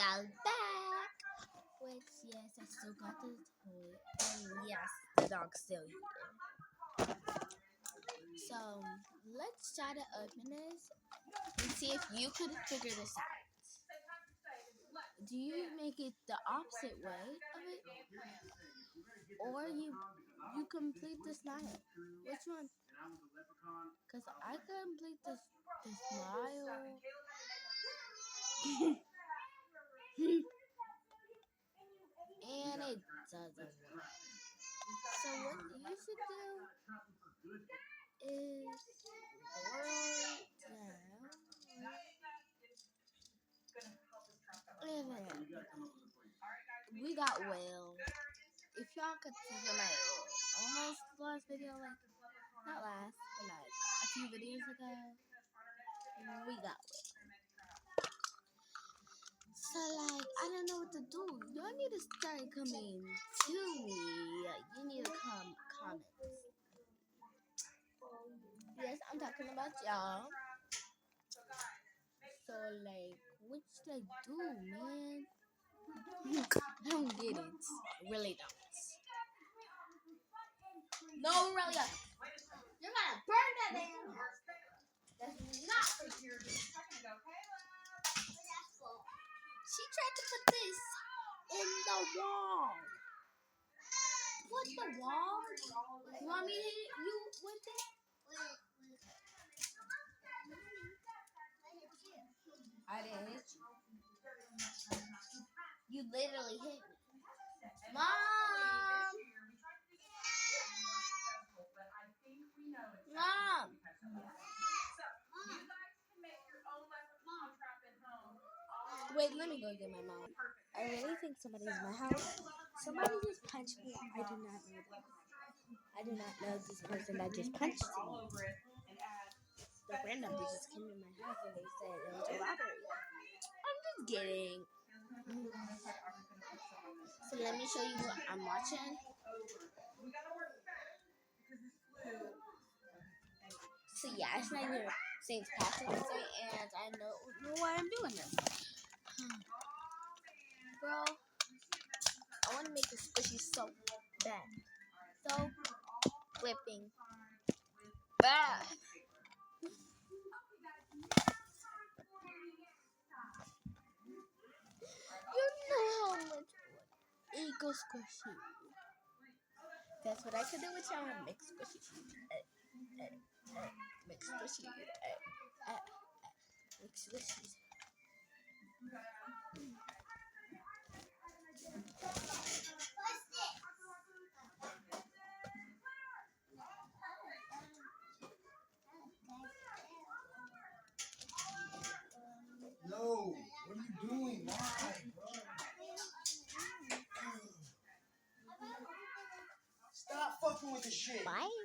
are back. Which, yes, I still got the toy. And yes, the dog's still here. So, let's try to open this and see if you could figure this out. Do you make it the opposite way of it? Or you complete the smile? Which one? Because I complete the smile. And it doesn't work. So what you should do is roll down. We got whale. If y'all could see my almost last video, like not last, but like a few videos ago, we got whale. So like I don't know what to do. Y'all need to start coming to me. You need to comment. Yes, I'm talking about y'all. So like, what should I do, man? I don't get it. Really don't. No, really don't. You're gonna burn that in. That's not for sure. She tried to put this in the wall. What, the wall? You want me to hit you with it? I didn't hit you. You literally hit me. Mom! Mom! Wait, let me go get my mom. I really think somebody's in my house. Somebody just punched me. I do not know them. I do not know this person that just punched me. The random just came to my house and they said it was a robbery. I'm just kidding. So let me show you what I'm watching. So yeah, it's not even St. Patrick's Day, and I know why I'm doing this. Bro, I want to make a squishy so bad. So flipping bad. You know how much ego squishy. That's what I could do with y'all. Mix squishy. Mix squishy. Mix squishy. No, what are you doing? Why, bro? Stop fucking with the shit. Bye.